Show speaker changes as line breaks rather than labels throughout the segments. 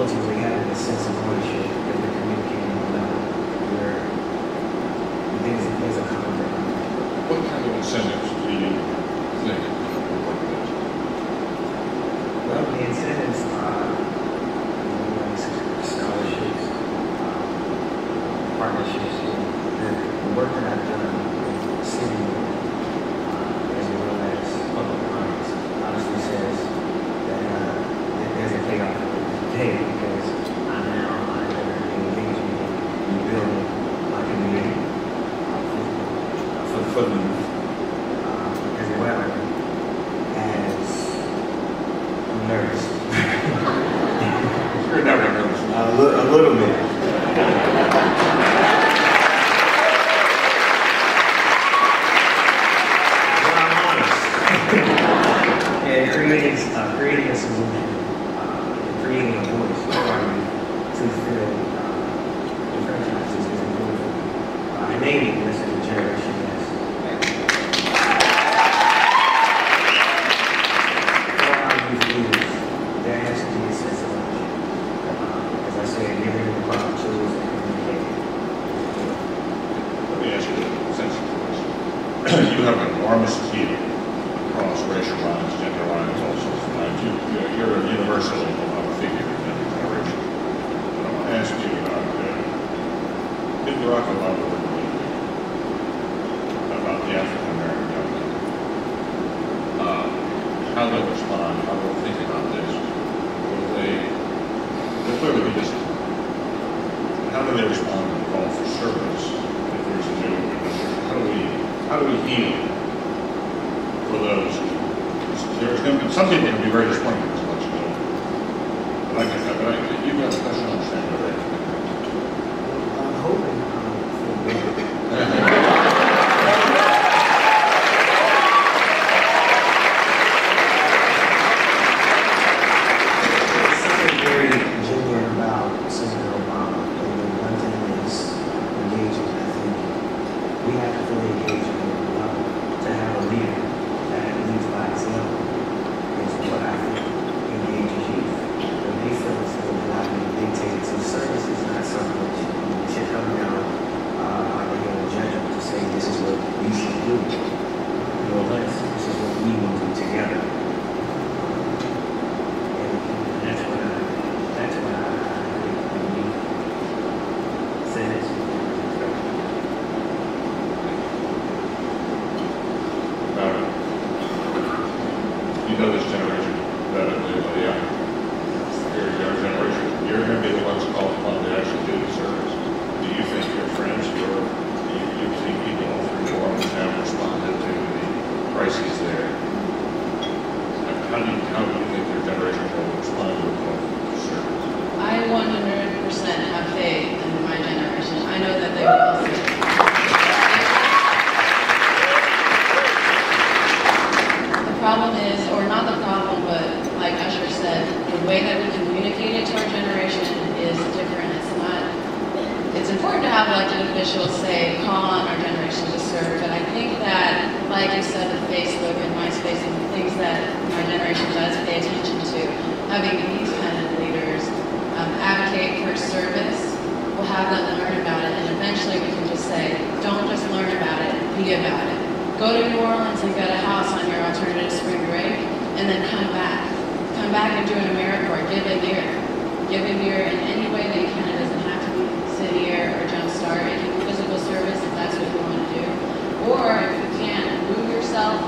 ultimately having a sense of ownership that we're communicating on level where there's a common ground.
What kind of incentives do you think will work best?
Well, the incentives are scholarships, partnerships. The work that I've done with the city, as well as public funds, obviously says that there's a payoff today because I'm now under engagement in building my community for the youth, as well as I'm nervous.
You're never nervous.
A little bit. And creating a solution, creating a voice for you to feel the franchises is important. And maybe this is a generation that's for our youth leaders, there has to be a sense of ownership. As I said, giving them the proper tools and communicating.
Let me ask you a sensitive question. You have an enormous team across racial lines, gender lines, all sorts of lines. You're a universal figure in every generation. But I want to ask you about did Barack Obama work with you about the African American government? How they'll respond, how they'll think about this. They'll clearly be disappointed. How do they respond to the call for service if there's a new administration? How do we heal for those? There's going to be, some people are going to be very disappointed in this election. But you've got a special understanding of that.
I'm hoping for better. There's something very genuine about Senator Obama. And one thing is engaging. I think we have to fully engage in the level to have a leader that leads by example. Is what I think engages youth. When they feel as though they're not being dictated to, service is not something that should come down on the hill of judgment to say this is what you should do. No less, this is what we will do together. And that's what I think says.
You know this generation better than anybody else. You're your generation. You're going to be the ones called upon to actually do the service. Do you think your friends, do you think people all through New Orleans have responded to the crises there? How do you think your generation will respond to the call for service?
I 100% have faith in my generation. I know that they will. The problem is, or not the problem, but like Usher said, the way that we communicate it to our generation is different. It's important to have elected officials say, call on our generation to serve, but I think that, like you said, with Facebook and MySpace and the things that my generation does pay attention to, having these kind of leaders advocate for service, we'll have them learn about it, and eventually we can just say, don't just learn about it, be about it. Go to New Orleans and get a house on your alternative spring break, and then come back. Come back and do an AmeriCorps. Give a year. Give a year in any way that you can. It doesn't have to be City Air or Jumpstart. It can be physical service if that's what you want to do. Or if you can, move yourself,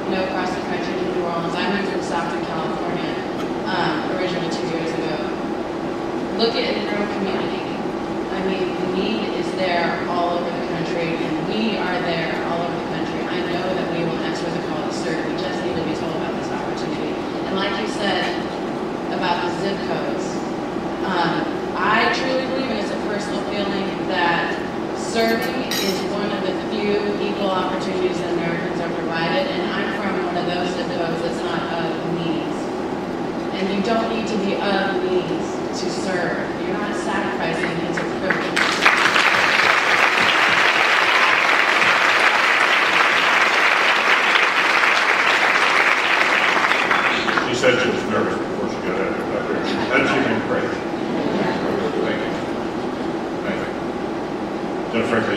across the country to New Orleans. I moved from Stockton, California, originally 2 years ago. Look at your own community. I mean, the need is there all over the country, and we are there all over the country. I know that we will answer the call to serve. We just need to be told about this opportunity. And like you said about the zip codes, I truly believe, and it's a personal feeling, that serving is one of the few equal opportunities that Americans are provided, and I'm from one of those zip codes that's not of means. And you don't need to be of means to serve. You're not sacrificing, it's a privilege.
She said she was nervous before she got out there. How did she do? Great. frankly,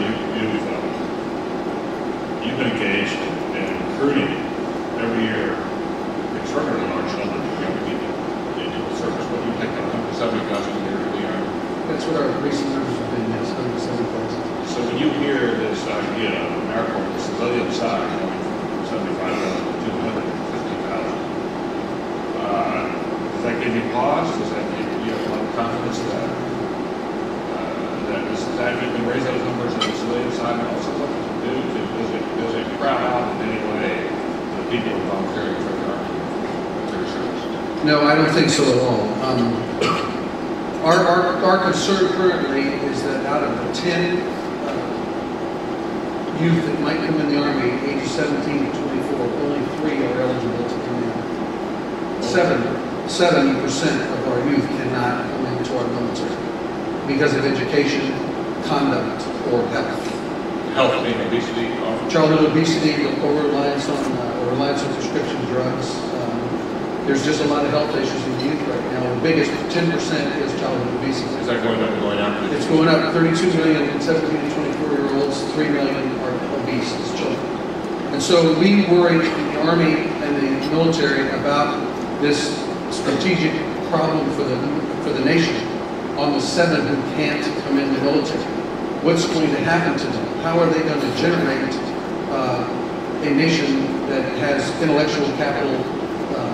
you've been engaged in recruiting every year extraordinarily large numbers of young people into the service. What do you think of 70,000 here in the Army?
That's what our recent numbers have been, yes, 170,000.
So when you hear this idea of AmeriCorps, the civilian side going from 75,000 to 250,000, does that give you pause? Does that give you a lot of confidence that that you can raise those numbers on the civilian side? And also, what does it do? Does it crowd out in any way the people who are volunteering for the Army, for their service?
No, I don't think so at all. Our concern currently is that out of the 10 youth that might come in the Army, ages 17 to 24, only 3 are eligible to come in. 70% of our youth cannot come into our military because of education, conduct, or health.
Health being obesity,
Childhood obesity, over-reliance on prescription drugs. There's just a lot of health issues in youth right now. The biggest 10% is childhood obesity.
Is that going up and going up?
It's going up. 32 million 17 to 24-year-olds, 3 million are obese as children. And so we worry in the Army and the military about this strategic problem for the nation on the 7 who can't come in the military. What's going to happen to them? How are they going to generate a nation that has intellectual capital,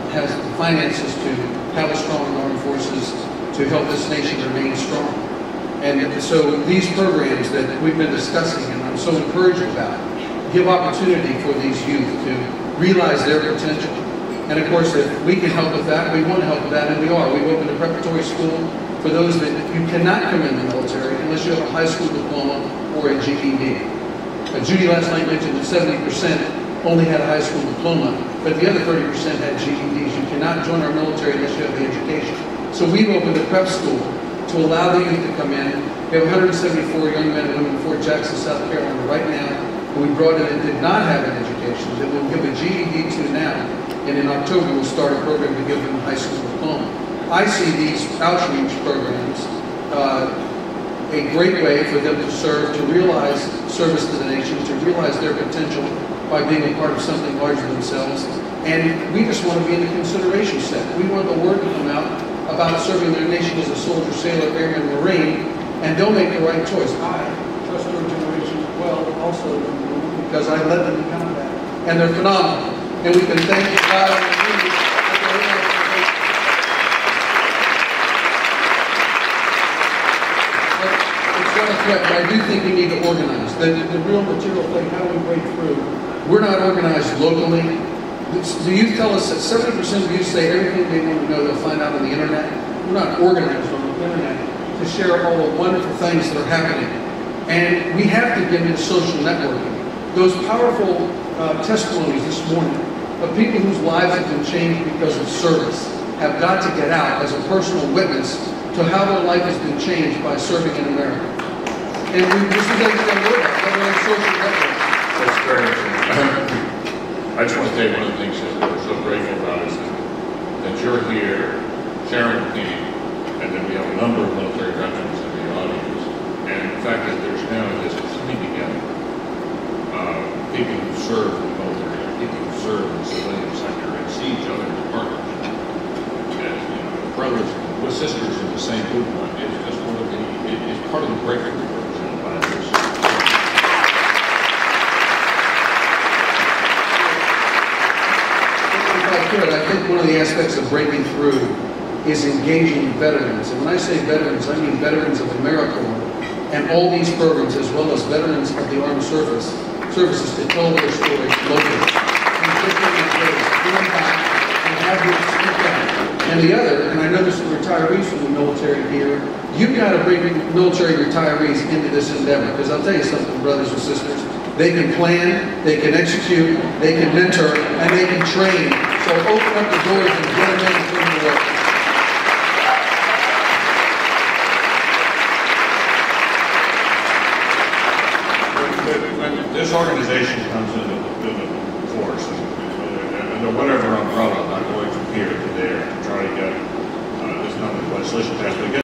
has the finances to have a strong armed forces to help this nation remain strong? And so these programs that we've been discussing and I'm so encouraged about give opportunity for these youth to realize their potential. And of course, if we can help with that, we want to help with that, and we are. We've opened a preparatory school for those that you cannot come in the military unless you have a high school diploma or a GED. Judy last night mentioned that 70% only had a high school diploma, but the other 30% had GEDs. You cannot join our military unless you have the education. So we've opened a prep school to allow the youth to come in. We have 174 young men and women in Fort Jackson, South Carolina right now who we brought in that did not have an education, that we'll give a GED to now. And in October, we'll start a program to give them a high school diploma. I see these outreach programs a great way for them to serve, to realize service to the nation, to realize their potential by being a part of something larger than themselves. And we just want to be in the consideration set. We want the word to come out about serving their nation as a soldier, sailor, airman, Marine, and they'll make the right choice. I trust our generation well also because I led them in combat. And they're phenomenal. And we can thank God and you. It's not a threat, but I do think we need to organize. The real material thing, how do we break through? We're not organized locally. The youth tell us that 70% of youth say everything they want to know they'll find out on the internet. We're not organized on the internet to share all the wonderful things that are happening. And we have to get into social networking. Those powerful testimonies this morning of people whose lives have been changed because of service have got to get out as a personal witness to how their life has been changed by serving in America. And this is what we're going to work on social networking.
That's very interesting. I just want to tell you one of the things that we're so grateful about is that you're here sharing with me, and that we have a number of military veterans in the audience, and the fact that there's now this coming together, people who serve in the military, people who serve in the civilian sector, and see each other as partners, as brothers with sisters in the same movement. It's just one of the, it's part of the breakthrough represented by this.
I think one of the aspects of breaking through is engaging veterans. And when I say veterans, I mean veterans of AmeriCorps and all these programs, as well as veterans of the armed services to tell their stories locally. And the other, and I know there's some retirees from the military here, you've got to bring military retirees into this endeavor. Because I'll tell you something, brothers and sisters, they can plan, they can execute, they can mentor, and they can train. So open up the doors and get them in and put them to work.
When this organization comes into force, under whatever umbrella, I'm not going from here to there to try to get this number of legislation passed.